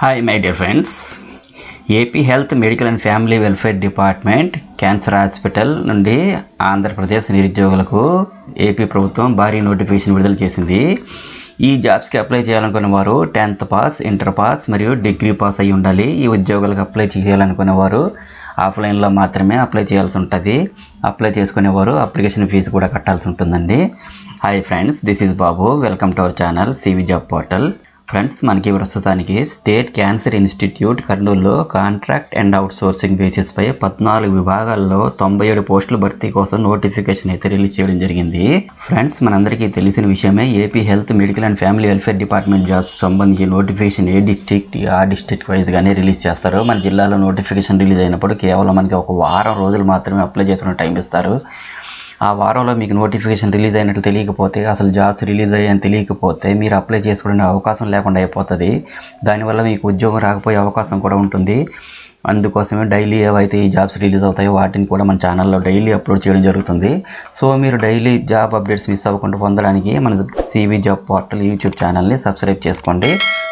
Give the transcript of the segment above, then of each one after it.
Hi my dear friends, AP Health Medical and Family Welfare Department cancer hospital నుండి ఆంధ్రప్రదేశ్ నిరుద్యోగులకు AP ప్రభుత్వం భారీ notification విడుదల చేసింది. ఈ జాబ్స్కి అప్లై చేయాలనుకున్న వారు 10th పాస్, ఇంటర్ పాస్ మరియు డిగ్రీ పాస్ అయి ఉండాలి. ఈ ఉద్యోగులకు అప్లై చేయాలనుకునే వారు ఆఫ్లైన్లో మాత్రమే అప్లై చేయాల్సి ఉంటుంది. అప్లై చేసుకునేవారు అప్లికేషన్ ఫీజు కూడా కట్టాల్సి ఉంటుందండి. Hi friends, this is Babu. Welcome to our channel CV job portal. Friends, మనకి ప్రస్తుతానికి స్టేట్ క్యాన్సర్ ఇన్స్టిట్యూట్ కర్నూలులో కాంట్రాక్ట్ అండ్ అవుట్సోర్సింగ్ బేసిస్పై 14 విభాగాల్లో 97 పోస్టుల భర్తీ కోసం నోటిఫికేషన్ అయితే రిలీజ్ చేయడం జరిగింది. ఫ్రెండ్స్, మనందరికీ తెలిసిన విషయమే AP health medical and family welfare department jobs సంబంధించి నోటిఫికేషన్ ఏ డిస్ట్రిక్ట్ ఆ డిస్ట్రిక్ట్ వైజ్గానే రిలీజ్ చేస్తారు. మన జిల్లాలో నోటిఫికేషన్ రిలీజ్ అయినప్పుడు కేవలం మనకి ఒక వారం రోజులు మాత్రమే అప్లై చేసుకునే టైం ఇస్తారు. ఆ వారంలో మీకు నోటిఫికేషన్ రిలీజ్ అయినట్లు తెలియకపోతే, అసలు జాబ్స్ రిలీజ్ అయ్యాయని తెలియకపోతే మీరు అప్లై చేసుకునే అవకాశం లేకుండా అయిపోతుంది. దానివల్ల మీకు ఉద్యోగం రాకపోయే అవకాశం కూడా ఉంటుంది. అందుకోసమే డైలీ ఏవైతే ఈ జాబ్స్ రిలీజ్ అవుతాయో వాటిని కూడా మన ఛానల్లో డైలీ అప్లోడ్ చేయడం జరుగుతుంది. సో మీరు డైలీ జాబ్ అప్డేట్స్ మిస్ అవ్వకుండా పొందడానికి మన CV జాబ్ పోర్టల్ యూట్యూబ్ ఛానల్ని సబ్స్క్రైబ్ చేసుకోండి.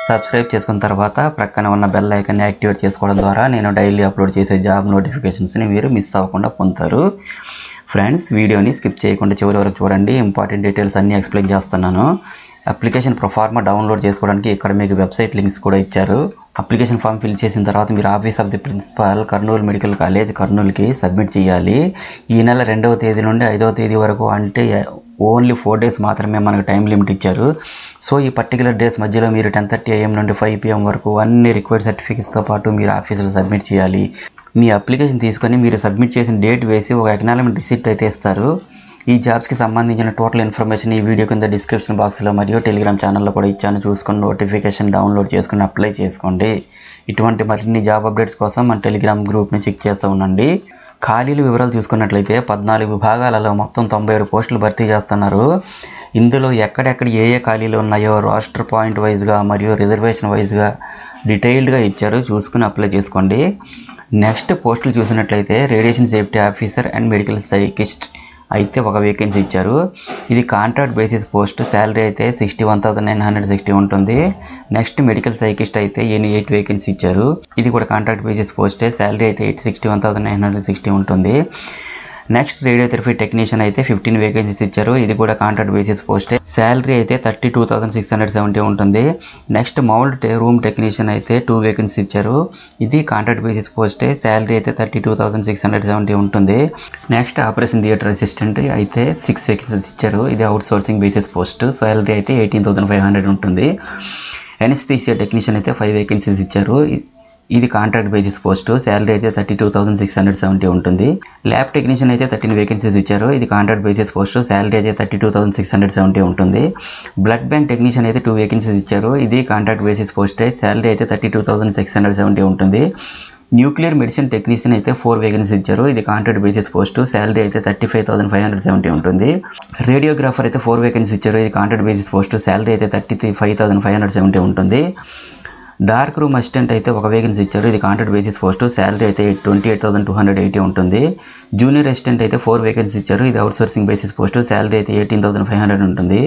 సబ్స్క్రైబ్ చేసుకున్న తర్వాత ప్రక్కన ఉన్న బెల్ ఐకాన్ని యాక్టివేట్ చేసుకోవడం ద్వారా నేను డైలీ అప్లోడ్ చేసే జాబ్ నోటిఫికేషన్స్ని మీరు మిస్ అవ్వకుండా పొందుతారు. ఫ్రెండ్స్, వీడియోని స్కిప్ చేయకుండా చివరి వరకు చూడండి. ఇంపార్టెంట్ డీటెయిల్స్ అన్నీ ఎక్స్ప్లెయిన్ చేస్తున్నాను. అప్లికేషన్ ప్రొఫార్మా డౌన్లోడ్ చేసుకోవడానికి ఇక్కడ మీకు వెబ్సైట్ లింక్స్ కూడా ఇచ్చారు. అప్లికేషన్ ఫామ్ ఫిల్ చేసిన తర్వాత మీరు office of the principal Kurnool medical college కర్నూలుకి సబ్మిట్ చేయాలి. ఈ నెల 2వ తేదీ నుండి 5వ తేదీ వరకు, అంటే ఓన్లీ 4 డేస్ మాత్రమే మనకు టైం లిమిట్ ఇచ్చారు. సో ఈ పర్టికులర్ డేస్ మధ్యలో మీరు 10:30 AM నుండి 5 PM వరకు అన్ని రిక్వైర్డ్ సర్టిఫికేట్స్తో పాటు మీరు ఆఫీసులో సబ్మిట్ చేయాలి. మీ అప్లికేషన్ తీసుకొని మీరు సబ్మిట్ చేసిన డేట్ వేసి ఒక అక్నాలజ్మెంట్ రిసిప్ట్ అయితే ఇస్తారు. ఈ జాబ్స్కి సంబంధించిన టోటల్ ఇన్ఫర్మేషన్ ఈ వీడియో కింద డిస్క్రిప్షన్ బాక్స్లో మరియు టెలిగ్రామ్ ఛానల్లో కూడా ఇచ్చాను. చూసుకొని నోటిఫికేషన్ డౌన్లోడ్ చేసుకుని అప్లై చేసుకోండి. ఇటువంటి మరిన్ని జాబ్ అప్డేట్స్ కోసం మన టెలిగ్రామ్ గ్రూప్ని చెక్ చేస్తూ ఉండండి. ఖాళీల వివరాలు చూసుకున్నట్లయితే 14 విభాగాలలో మొత్తం 97 పోస్టులు భర్తీ చేస్తున్నారు. ఇందులో ఎక్కడెక్కడ ఏ ఖాళీలు ఉన్నాయో రోస్టర్ పాయింట్ వైజ్గా మరియు రిజర్వేషన్ వైజ్గా డీటెయిల్డ్గా ఇచ్చారు. చూసుకుని అప్లై చేసుకోండి. నెక్స్ట్ పోస్టులు చూసినట్లయితే radiation safety officer and medical physicist అయితే ఒక వేకెన్సీ ఇచ్చారు. ఇది కాంట్రాక్ట్ బేసిస్ పోస్ట్. శాలరీ అయితే 61,960 ఉంటుంది. నెక్స్ట్ మెడికల్ సైకిస్ట్ అయితే 8 వేకెన్సీ ఇచ్చారు. ఇది కూడా కాంట్రాక్ట్ బేసిస్ పోస్టే. శాలరీ అయితే 61,960 ఉంటుంది. నెక్స్ట్ రేడియోథెరపీ టెక్నీషియన్ అయితే 15 వేకెన్సీస్ ఇచ్చారు. ఇది కూడా కాంట్రాక్ట్ బేసిస్ పోస్టే. శాలరీ అయితే 32,670 ఉంటుంది. నెక్స్ట్ మౌల్డ్ రూమ్ టెక్నీషియన్ అయితే 2 వేకెన్సీ ఇచ్చారు. ఇది కాంట్రాక్ట్ బేసిస్ పోస్టే. శాలరీ అయితే 32,670 ఉంటుంది. నెక్స్ట్ ఆపరేషన్ థియేటర్ అసిస్టెంట్ అయితే 6 వేకెన్సీస్ ఇచ్చారు. ఇది out sourcing basis post. Salary అయితే 18,500 ఉంటుంది. ఎనస్థీసియా టెక్నీషియన్ అయితే 5 వేకెన్సీస్ ఇచ్చారు. ఇది కాంట్రాక్ట్ బేసిస్ పోస్ట్. శాలరీ అయితే 32,670 ఉంటుంది. ల్యాబ్ టెక్నీషియన్ అయితే 13 వేకెన్సీస్ ఇచ్చారు. ఇది కాంట్రాక్ట్ బేసిస్ పోస్ట్. శాలరీ అయితే 32,670 ఉంటుంది. బ్లడ్ బ్యాంక్ టెక్నీషియన్ అయితే 2 వేకెన్సీస్ ఇచ్చారు. ఇది కాంట్రాక్ట్ బేసిస్ పోస్టే. శాలరీ అయితే 32,670 ఉంటుంది. న్యూక్లియర్ మెడిసిన్ టెక్నీషియన్ అయితే 4 వేకెన్సీ ఇచ్చారు. ఇది కాంట్రాక్ట్ బేసిస్ పోస్ట్. శాలరీ అయితే 35,570 ఉంటుంది. రేడియోగ్రాఫర్ అయితే 4 వేకెన్సీ ఇచ్చారు. ఇది కాంట్రాక్ట్ బేసిస్ పోస్ట్. శాలరీ అయితే 35,570 ఉంటుంది. డార్క్ రూమ్ అసిస్టెంట్ అయితే 1 వేకెన్సీ ఇచ్చారు. ఇది కాంట్రాక్ట్ బేసిస్ పోస్ట్. శాలరీ అయితే 28,280 ఉంటుంది. జూనియర్ అసిస్టెంట్ అయితే 4 వేకెన్సీ ఇచ్చారు. ఇది out sourcing basis post. Salary అయితే 18,500 ఉంటుంది.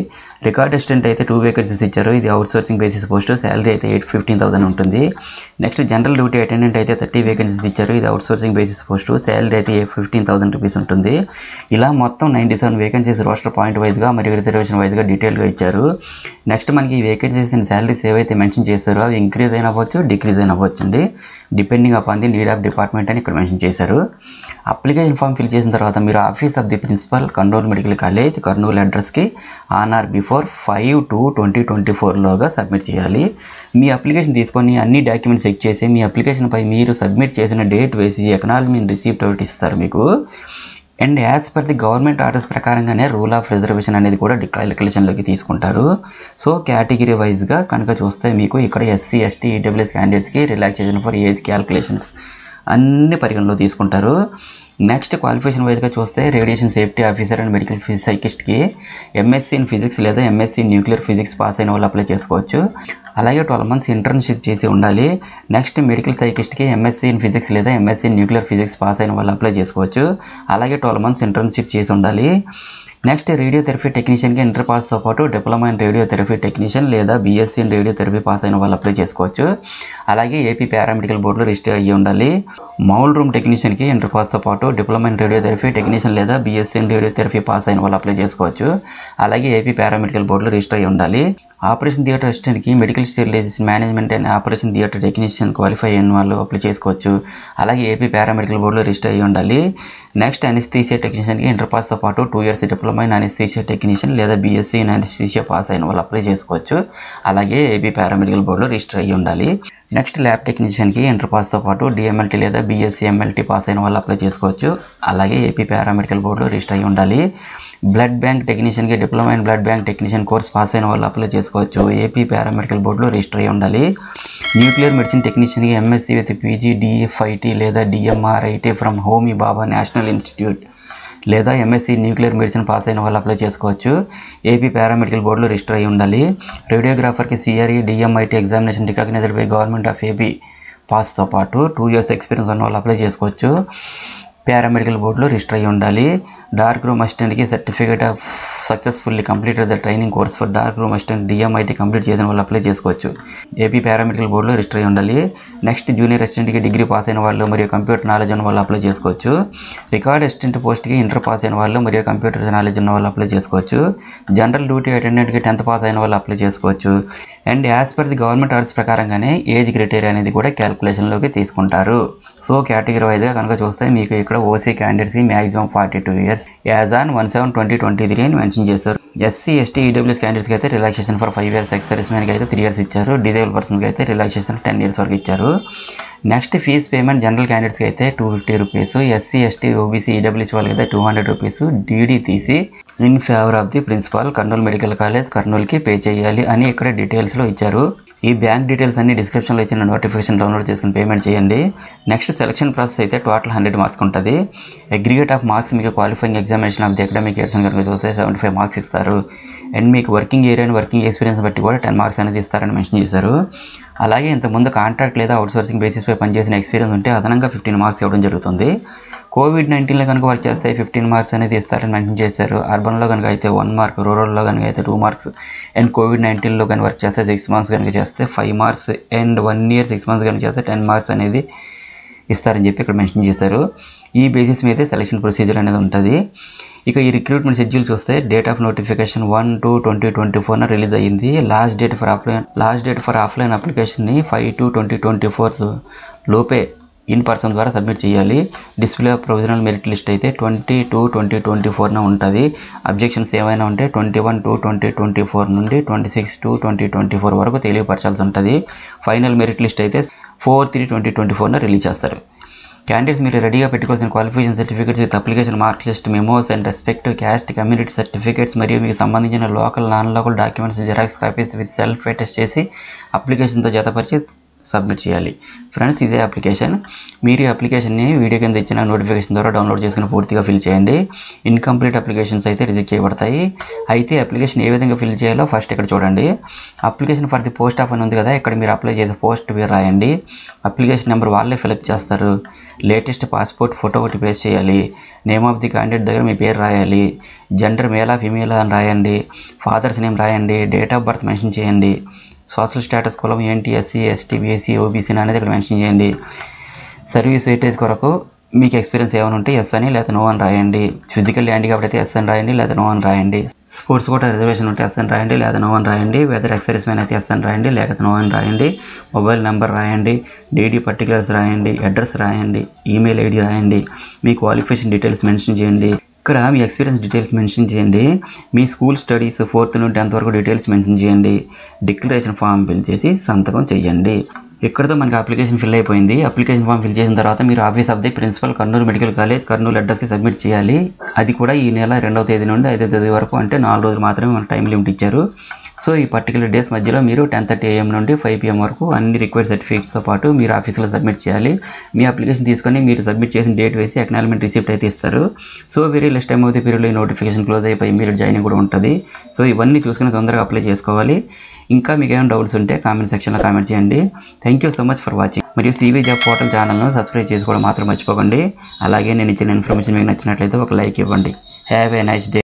రికార్డ్ అసిస్టెంట్ అయితే 2 వేకెన్సీస్ ఇచ్చారు. ఇది out sourcing basis post. Salary అయితే 15,000 ఉంటుంది. నెక్స్ట్ జనరల్ డ్యూటీ అటెండెంట్ అయితే 30 వేకెన్సీస్ ఇచ్చారు. ఇది out sourcing basis post. Salary అయితే 15,000 రూపీస్ ఉంటుంది. ఇలా మొత్తం 97 వేకెన్సీస్ రోస్టర్ పాయింట్ వైజ్గా మరియు రిజర్వేషన్ వైజ్గా డీటెయిల్గా ఇచ్చారు. నెక్స్ట్ మనకి ఈ వేకెన్సీస్ అండ్ శాలరీస్ ఏవైతే మెన్షన్ చేశారో అవి ఇంక్రీజ్ అయిన అవ్వచ్చు, డిక్రీజ్ అయిన అవ్వచ్చు అండి, depending upon the need of department అని ఇక్కడ మెన్షన్ చేశారు. అప్లికేషన్ ఫామ్ ఫిల్ చేసిన తర్వాత మీరు office of the principal Kurnool medical college Kurnool అడ్రస్కి ఆన్ ఆర్ బిఫోర్ 5/2/2024లోగా సబ్మిట్ చేయాలి. మీ అప్లికేషన్ తీసుకొని అన్ని డాక్యుమెంట్స్ చెక్ చేసి మీ అప్లికేషన్పై మీరు సబ్మిట్ చేసిన డేట్ వేసి అక్నాలజ్మెంట్ రిసిప్ట్ ఒకటి ఇస్తారు మీకు. And as per the government orders ప్రకారంగానే రూల్ ఆఫ్ రిజర్వేషన్ అనేది కూడా క్యాలిక్యులేషన్లోకి తీసుకుంటారు. సో కేటగిరీ వైజ్గా కనుక చూస్తే మీకు ఇక్కడ SC, ST, EWS క్యాండిడేట్స్కి రిలాక్సేషన్ ఫర్ ఏజ్ క్యాలిక్యులేషన్స్ అన్ని పరిగణలో తీసుకుంటారు. నెక్స్ట్ క్వాలిఫికేషన్ వైజ్గా చూస్తే radiation safety officer and medical సైకిస్ట్కి MSc ఇన్ ఫిజిక్స్ లేదా MSc in nuclear physics pass అయిన వాళ్ళు అప్లై చేసుకోవచ్చు. అలాగే 12 months ఇంటర్న్షిప్ చేసి ఉండాలి. నెక్స్ట్ మెడికల్ సైకిస్ట్కి MSc ఇన్ ఫిజిక్స్ లేదా MSc in nuclear physics pass అయిన వాళ్ళు అప్లై చేసుకోవచ్చు. అలాగే 12 months ఇంటర్న్షిప్ చేసి ఉండాలి. నెక్స్ట్ రేడియోథెరపీ టెక్నీషియన్కి ఇంటర్ పాస్తో పాటు డిప్లొమా ఇన్ రేడియోథెరపీ టెక్నీషియన్ లేదా బీఎస్సీ ఇన్ రేడియోథెరపీ పాస్ అయిన వాళ్ళు అప్లై చేసుకోవచ్చు. అలాగే ఏపీ పారామెడికల్ బోర్డులో రిజిస్టర్ అయ్యి ఉండాలి. మౌల్ రూమ్ టెక్నీషియన్కి ఇంటర్ పాస్తో పాటు డిప్లొమా ఇన్ రేడియోథెరపీ టెక్నీషియన్ లేదా బీఎస్సీ ఇన్ రేడియోథెరపీ పాస్ అయిన వాళ్ళు అప్లై చేసుకోవచ్చు. అలాగే ఏపీ పారామెడికల్ బోర్డులో రిజిస్టర్ అయ్యి ఉండాలి. ఆపరేషన్ థియేటర్ అసిస్టెంట్కి medical sterilisation management and operation theatre technician qualify అయిన వాళ్ళు అప్లై చేసుకోవచ్చు. అలాగే ఏపీ పారామెడికల్ బోర్డులో రిజిస్టర్ అయ్యి ఉండాలి. నెక్స్ట్ అనెస్థీషియా టెక్నీషియన్కి ఇంటర్ పాస్తో పాటు 2 years diploma in anaesthesia technician లేదా బీఎస్సీ ఇన్ అనెస్థీషియా పాస్ అయిన వాళ్ళు అప్లై చేసుకోవచ్చు. అలాగే ఏపీ పారామెడికల్ బోర్డులో రిజిస్టర్ అయ్యి ఉండాలి. నెక్స్ట్ ల్యాబ్ టెక్నీషియన్కి ఇంటర్ పాస్తో పాటు డిఎంఎల్టీ లేదా బీఎస్సీ ఎంఎల్టీ పాస్ అయిన వాళ్ళు అప్లై చేసుకోవచ్చు. అలాగే ఏపీ పారామెడికల్ బోర్డులో రిజిస్టర్ అయ్యి ఉండాలి. బ్లడ్ బ్యాంక్ టెక్నీషియన్కి diploma in blood bank technician course pass అయిన వాళ్ళు అప్లై చేసుకోవచ్చు. ఏపీ పారామెడికల్ బోర్డులో రిజిస్టర్ అయ్యి ఉండాలి. న్యూక్లియర్ మెడిసిన్ టెక్నీషియన్కి ఎంఎస్సీ విత్ పీజీ డిఎఫ్ఐటీ లేదా DMRIT from Homi Bhabha national institute లేదా ఎంఎస్సీ న్యూక్లియర్ మెడిసిన్ పాస్ అయిన వాళ్ళు అప్లై చేసుకోవచ్చు. ఏపీ పారామెడికల్ బోర్డులో రిజిస్టర్ అయ్యి ఉండాలి. రేడియోగ్రాఫర్కి CRE DMIT examination recognised by government of AP పాస్తో పాటు 2 years ఎక్స్పీరియన్స్ ఉన్న వాళ్ళు అప్లై చేసుకోవచ్చు. పారామెడికల్ బోర్డులో రిజిస్టర్ అయ్యి ఉండాలి. డార్క్ రూమ్ అసిస్టెంట్కి certificate of successfully completed the training course for dark room assistant DMIT complete చేసిన వాళ్ళు అప్లై చేసుకోవచ్చు. ఏపీ పారామెడికల్ బోర్డులో రిజిస్టర్ అయ్యి ఉండాలి. నెక్స్ట్ జూనియర్ అసిస్టెంట్కి డిగ్రీ పాస్ అయిన వాళ్ళు మరియు కంప్యూటర్ నాలెడ్జ్ ఉన్న వాళ్ళు అప్లై చేసుకోవచ్చు. రికార్డ్ అసిస్టెంట్ పోస్ట్కి ఇంటర్ పాస్ అయిన వాళ్ళు మరియు కంప్యూటర్ నాలెడ్జ్ ఉన్న వాళ్ళు అప్లై చేసుకోవచ్చు. జనరల్ డ్యూటీ అటెండెంట్కి 10th పాస్ అయిన వాళ్ళు అప్లై చేసుకోవచ్చు. And as per the government orders ప్రకారంగానే ఏజ్ క్రైటీరియా అనేది కూడా క్యాల్కులేషన్లోకి తీసుకుంటారు. సో కేటగిరీ వైజ్గా కనుక చూస్తే మీకు ఇక్కడ ఓసీ క్యాండిడేట్స్కి మ్యాక్సిమం 42 years యాజ్ ఆన్ 1/7/2023 అని మెన్షన్ చేశారు. ఎస్సీ ఎస్టీ ఈడబ్ల్యూఎస్ క్యాండిడేట్స్కి అయితే relaxation for 5 years, ex service మ్యాన్కి అయితే 3 years ఇచ్చారు. డిజేబుల్ పర్సన్స్కి అయితే రిలాక్సేషన్ 10 years వరకు ఇచ్చారు. నెక్స్ట్ ఫీజ్ పేమెంట్ జనరల్ క్యాండిడేట్స్కి అయితే 250 rupees, SC ST OBC EWS వాళ్ళకి అయితే 200 rupees డీడీ తీసి in favour of the principal Kurnool medical college కర్నూలుకి పే చేయాలి అని ఇక్కడ డీటెయిల్స్లో ఇచ్చారు. ఈ బ్యాంక్ డీటెయిల్స్ అన్ని డిస్క్రిప్షన్లో ఇచ్చిన నోటిఫికేషన్ డౌన్లోడ్ చేసుకుని పేమెంట్ చేయండి. నెక్స్ట్ సెలక్షన్ ప్రాసెస్ అయితే టోటల్ 100 marks ఉంటుంది. అగ్రిగేట్ ఆఫ్ మార్క్స్ మీకు qualifying examination of the academic years కనుక చూస్తే 75 marks ఇస్తారు. అండ్ మీకు working area and working experience బట్టి కూడా 10 marks అనేది ఇస్తారని మెన్షన్ చేశారు. అలాగే ఇంతకుముందు కాంట్రాక్ట్ లేదా అవుట్సోర్సింగ్ బేసిస్పై పనిచేసిన ఎక్స్పీరియన్స్ ఉంటే అదనంగా 15 marks ఇవ్వడం జరుగుతుంది. COVID-19లో కనుక వర్క్ చేస్తే 15 marks అనేది ఇస్తారని మెన్షన్ చేశారు. అర్బన్లో కనుక అయితే 1 mark, రూరల్లో కనుక అయితే 2 marks, అండ్ COVID-19లో కనుక వర్క్ చేస్తే 6 months కనుక చేస్తే 5 marks, అండ్ 1 year 6 months కనుక చేస్తే 10 marks అనేది ఇస్తారని చెప్పి ఇక్కడ మెన్షన్ చేశారు. ఈ బేసిస్ మీదే సెలక్షన్ ప్రొసీజర్ అనేది ఉంటుంది. ఇక ఈ రిక్రూట్మెంట్ షెడ్యూల్ చూస్తే డేట్ ఆఫ్ నోటిఫికేషన్ 1/2/2024 రిలీజ్ అయ్యింది. లాస్ట్ డేట్ ఫర్ ఆఫ్లైన్ అప్లికేషన్ని 5/2/2024 లోపే ఇన్ పర్సన్ ద్వారా సబ్మిట్ చేయాలి. Display of provisional merit list అయితే 20/2/2024 ఉంటుంది. అబ్జెక్షన్స్ ఏమైనా ఉంటే 21/2/2024 నుండి 26/2/2024 వరకు తెలియపరచాల్సి ఉంటుంది. ఫైనల్ మెరిట్ లిస్ట్ అయితే 4/3/2024 రిలీజ్ చేస్తారు. క్యాండిడేట్స్ మీరు రెడీగా పెట్టుకోవాల్సిన qualification certificates with application mark list, memos and respective caste community certificates మరియు మీకు సంబంధించిన local non local documents xerox copies with self attest చేసి అప్లికేషన్తో జతపరిచి సబ్మిట్ చేయాలి. ఫ్రెండ్స్, ఇదే అప్లికేషన్. మీరు ఈ అప్లికేషన్ని వీడియో కింద ఇచ్చిన నోటిఫికేషన్ ద్వారా డౌన్లోడ్ చేసుకుని పూర్తిగా ఫిల్ చేయండి. ఇన్కంప్లీట్ అప్లికేషన్స్ అయితే రిజెక్ట్ చేయబడతాయి. అయితే అప్లికేషన్ ఏ విధంగా ఫిల్ చేయాలో ఫస్ట్ ఇక్కడ చూడండి. Application for the post of అని ఉంది కదా, ఇక్కడ మీరు అప్లై చేసే పోస్ట్ పేరు రాయండి. అప్లికేషన్ నెంబర్ వాళ్ళే ఫిల్అప్ చేస్తారు. లేటెస్ట్ పాస్పోర్ట్ ఫోటో ఒకటి పేస్ట్ చేయాలి. నేమ్ ఆఫ్ ది క్యాండిడేట్ దగ్గర మీ పేరు రాయాలి. జెండర్ మేలా ఫిమేలా అని రాయండి. ఫాదర్స్ నేమ్ రాయండి. డేట్ ఆఫ్ బర్త్ మెన్షన్ చేయండి. సోషల్ స్టేటస్ కులం ఏంటి, ఎస్సీ ఎస్టీ బీసీ ఓబీసీ అనేది ఇక్కడ మెన్షన్ చేయండి. సర్వీస్ వెయిటేజ్ కొరకు మీకు ఎక్స్పీరియన్స్ ఏమైనా ఉంటే ఎస్ అని లేదా నో అని రాయండి. ఫిజికల్ హ్యాండిక్యాప్డ్ అయితే ఎస్ అని రాయండి లేదా నో అని రాయండి. స్పోర్ట్స్ కోటా రిజర్వేషన్ ఉంటే ఎస్ అని రాయండి లేదా నో అని రాయండి. వెదర్ ఎక్స్ సర్వీస్ మ్యాన్ అయితే ఎస్ అని రాయండి లేకపోతే నో అని రాయండి. మొబైల్ నెంబర్ రాయండి. డీడీ పర్టికులర్స్ రాయండి. అడ్రస్ రాయండి. ఈమెయిల్ ఐడి రాయండి. మీ క్వాలిఫికేషన్ డీటెయిల్స్ మెన్షన్ చేయండి. ఇక్కడ మీ ఎక్స్పీరియన్స్ డీటెయిల్స్ మెన్షన్ చేయండి. మీ స్కూల్ స్టడీస్ 4th నుండి 10th వరకు డీటెయిల్స్ మెన్షన్ చేయండి. డిక్లరేషన్ ఫామ్ ఫిల్ చేసి సంతకం చేయండి. ఇక్కడతో మనకి అప్లికేషన్ ఫిల్ అయిపోయింది. అప్లికేషన్ ఫామ్ ఫిల్ చేసిన తర్వాత మీరు office of the principal Kurnool medical college Kurnool అడ్రస్కి సబ్మిట్ చేయాలి. అది కూడా ఈ నెల 2వ తేదీ నుండి 5వ తేదీ వరకు, అంటే 4 రోజులు మాత్రమే మనకు టైం లిమిట్ ఇచ్చారు. సో ఈ పర్టికులర్ డేస్ మధ్యలో మీరు 10:30 AM నుండి 5 PM వరకు అన్ని రిక్వైర్డ్ సర్టిఫికేట్స్తో పాటు మీరు ఆఫీస్లో సబ్మిట్ చేయాలి. మీ అప్లికేషన్ తీసుకొని మీరు సబ్మిట్ చేసిన డేట్ వేసి అక్నాలజ్మెంట్ రిసిప్ట్ అయితే ఇస్తారు. So very less time of the పీరియడ్లో ఈ నోటిఫికేషన్ క్లోజ్ అయిపోయి ఇమీడియట్ జాయినింగ్ కూడా ఉంటుంది. సో ఇవన్నీ చూసుకుని తొందరగా అప్లై చేసుకోవాలి. ఇంకా మీకు ఏమైనా డౌట్స్ ఉంటే కామెంట్ సెక్షన్లో కామెంట్ చేయండి. Thank you so much for watching. మరియు CV జాబ్ పోర్టల్ ఛానల్ను సబ్స్క్రైబ్ చేసుకోవడం మాత్రం మర్చిపోకండి. అలాగే నేను ఇచ్చిన ఇన్ఫర్మేషన్ మీకు నచ్చినట్లయితే ఒక లైక్ ఇవ్వండి. Have a nice day.